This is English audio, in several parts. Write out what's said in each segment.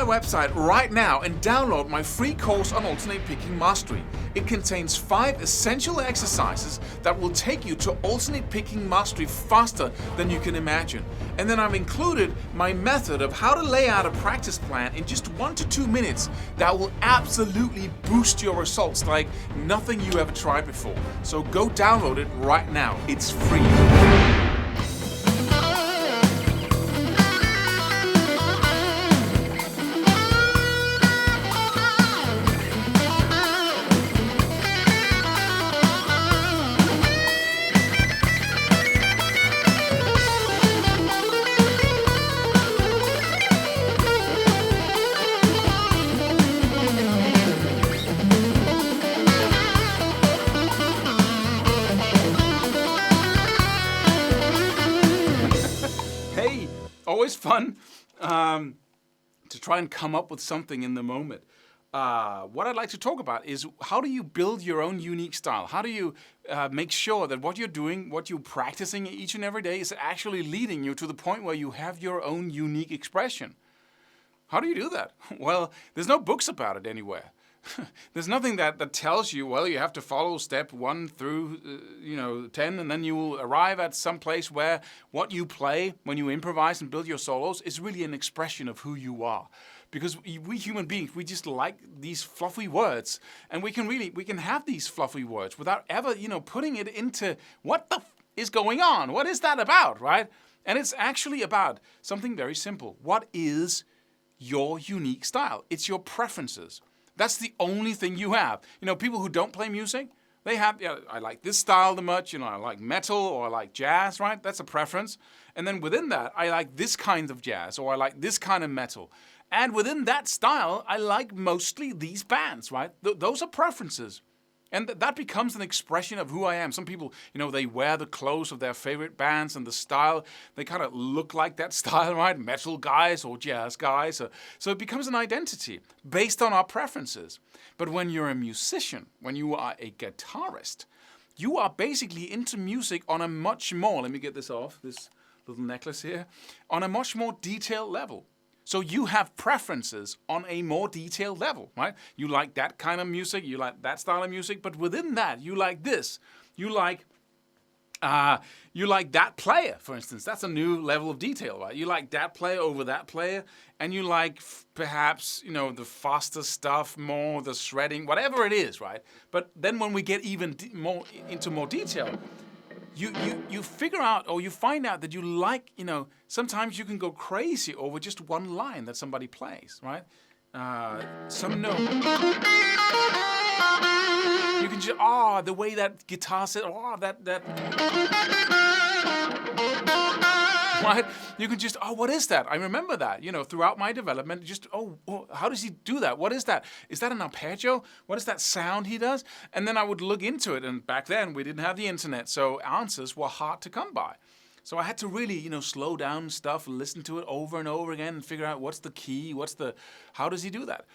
website right now and download my free course on alternate picking mastery. It contains 5 essential exercises that will take you to alternate picking mastery faster than you can imagine. And then I've included my method of how to lay out a practice plan in just 1 to 2 minutes that will absolutely boost your results like nothing you ever tried before. So go download it right now. It's free. Always fun to try and come up with something in the moment. What I'd like to talk about is how do you build your own unique style? How do you make sure that what you're doing, what you're practicing each and every day is actually leading you to the point where you have your own unique expression? How do you do that? Well, there's no books about it anywhere. There's nothing that tells you, well, you have to follow step 1 through 10, and then you will arrive at some place where what you play when you improvise and build your solos is really an expression of who you are. Because we human beings, we just like these fluffy words, and we can have these fluffy words without ever, putting it into what the is going on? What is that about, right? And it's actually about something very simple. What is your unique style? It's your preferences. That's the only thing you have. People who don't play music, they have, I like this style the much, I like metal or I like jazz, right? That's a preference. And then within that, I like this kind of jazz or I like this kind of metal. And within that style, I like mostly these bands, right? Those are preferences. And that becomes an expression of who I am. Some people, they wear the clothes of their favorite bands and the style. They kind of look like that style, right? Metal guys or jazz guys. So it becomes an identity based on our preferences. But when you're a musician, when you are a guitarist, you are basically into music on a much more, let me get this off, this little necklace here, on a much more detailed level. So you have preferences on a more detailed level, right? You like that kind of music, you like that style of music, but within that, you like this. You like that player, for instance. That's a new level of detail, right? You like that player over that player, and you like perhaps, the faster stuff, more the shredding, whatever it is, right? But then when we get even more into more detail, you figure out or you find out that you like, sometimes you can go crazy over just one line that somebody plays, right? Some note. You can just, the way that guitar said, that. Right? You can just, what is that? I remember that, throughout my development, just, how does he do that? What is that? Is that an arpeggio? What is that sound he does? And then I would look into it, and back then we didn't have the internet, so answers were hard to come by. So I had to really, slow down stuff, listen to it over and over again, and figure out what's the key, how does he do that?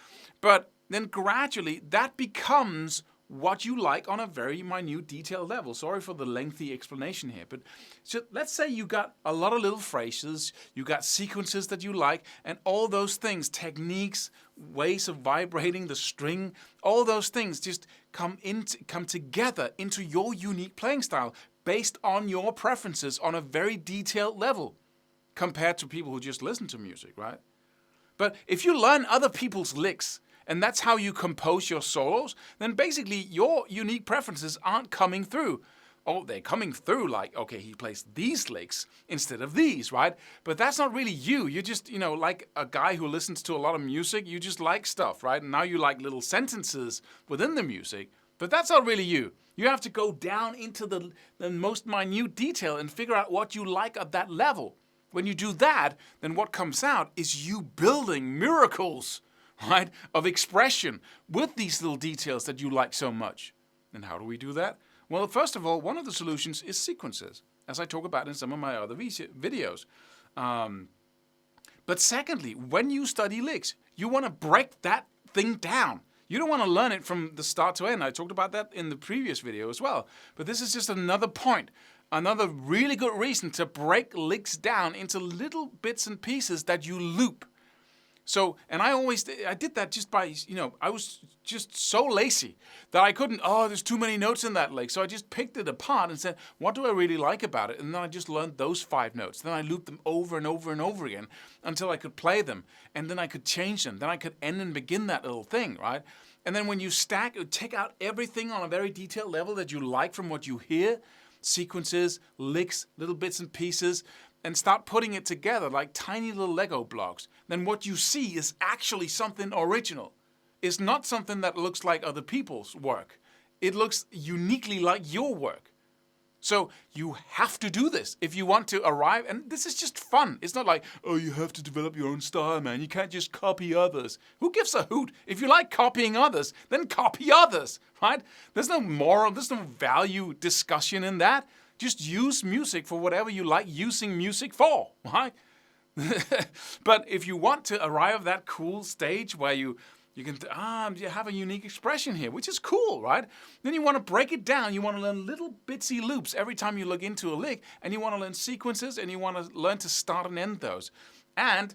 But then gradually that becomes what you like on a very minute, detailed level. Sorry for the lengthy explanation here, but so let's say you got a lot of little phrases, you got sequences that you like, and all those things, techniques, ways of vibrating the string, all those things just come together into your unique playing style based on your preferences on a very detailed level compared to people who just listen to music, right? But if you learn other people's licks, and that's how you compose your solos, then basically your unique preferences aren't coming through. They're coming through like, okay, he plays these licks instead of these, right? But that's not really you. You're just, like a guy who listens to a lot of music, you just like stuff, right? And now you like little sentences within the music, but that's not really you. You have to go down into the most minute detail and figure out what you like at that level. When you do that, then what comes out is you building miracles, right, of expression with these little details that you like so much. And how do we do that? Well, first of all, one of the solutions is sequences, as I talk about in some of my other videos. But secondly, when you study licks, you want to break that thing down. You don't want to learn it from the start to end. I talked about that in the previous video as well. But this is just another point, another really good reason to break licks down into little bits and pieces that you loop. So, and I did that just by, I was just so lazy that I couldn't, there's too many notes in that lick. So I just picked it apart and said, what do I really like about it? And then I just learned those 5 notes. Then I looped them over and over and over again until I could play them. And then I could change them. Then I could end and begin that little thing, right? And then when you take out everything on a very detailed level that you like from what you hear, sequences, licks, little bits and pieces, and start putting it together like tiny little Lego blocks, then what you see is actually something original. It's not something that looks like other people's work. It looks uniquely like your work. So you have to do this if you want to arrive, and this is just fun. It's not like, you have to develop your own style, man. You can't just copy others. Who gives a hoot? If you like copying others, then copy others, right? There's no moral, there's no value discussion in that. Just use music for whatever you like using music for, right? But if you want to arrive at that cool stage where you can you have a unique expression here, which is cool, right? Then you want to break it down. You want to learn little bitsy loops every time you look into a lick, and you want to learn sequences, and you want to learn to start and end those. And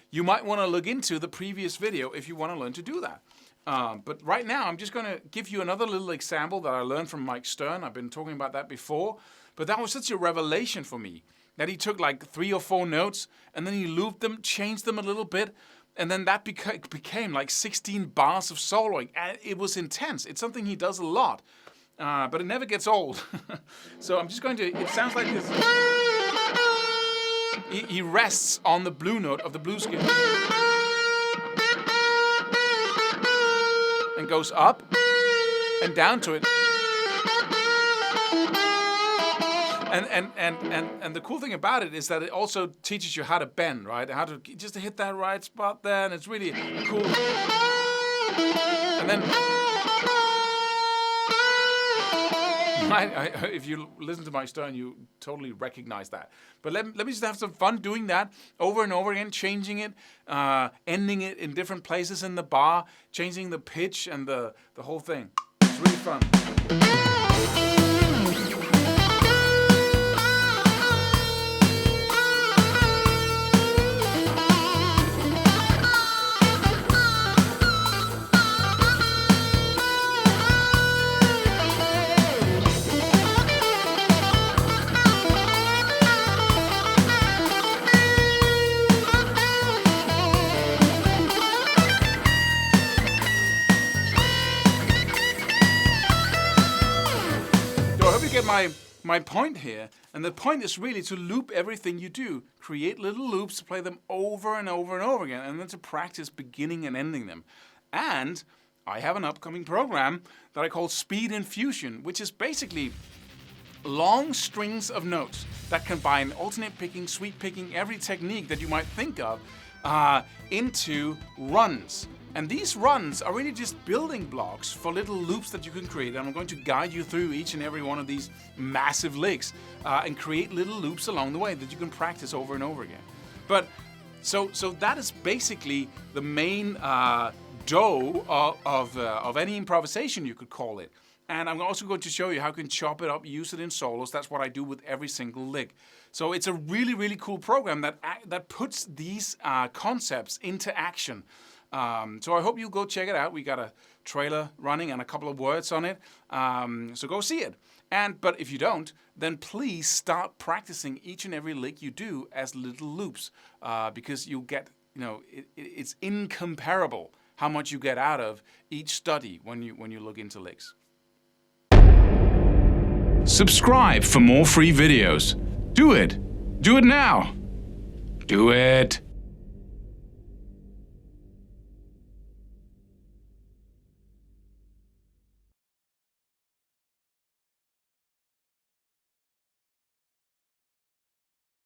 you might want to look into the previous video if you want to learn to do that. But right now, I'm just going to give you another little example that I learned from Mike Stern. I've been talking about that before, but that was such a revelation for me that he took like 3 or 4 notes and then he looped them, changed them a little bit, and then that became like 16 bars of soloing, and it was intense. It's something he does a lot, but it never gets old. So I'm just going to, it sounds like this. He rests on the blue note of the blues scale and goes up and down to it. And the cool thing about it is that it also teaches you how to bend, right? How to just hit that right spot there, and it's really cool. And then, right, if you listen to Mike Stern, you totally recognize that. But let me just have some fun doing that over and over again, changing it, ending it in different places in the bar, changing the pitch and the whole thing. It's really fun. Get my point here, and the point is really to loop everything you do. Create little loops, play them over and over and over again, and then to practice beginning and ending them. And I have an upcoming program that I call Speed Infusion, which is basically long strings of notes that combine alternate picking, sweep picking, every technique that you might think of into runs. And these runs are really just building blocks for little loops that you can create. And I'm going to guide you through each and every one of these massive licks and create little loops along the way that you can practice over and over again. But so that is basically the main dough of any improvisation, you could call it. And I'm also going to show you how you can chop it up, use it in solos. That's what I do with every single lick. So it's a really, really cool program that puts these concepts into action. So I hope you go check it out. We got a trailer running and a couple of words on it. So go see it. But if you don't, then please start practicing each and every lick you do as little loops, because you'll get, it's incomparable how much you get out of each study when you look into licks. Subscribe for more free videos. Do it. Do it now. Do it.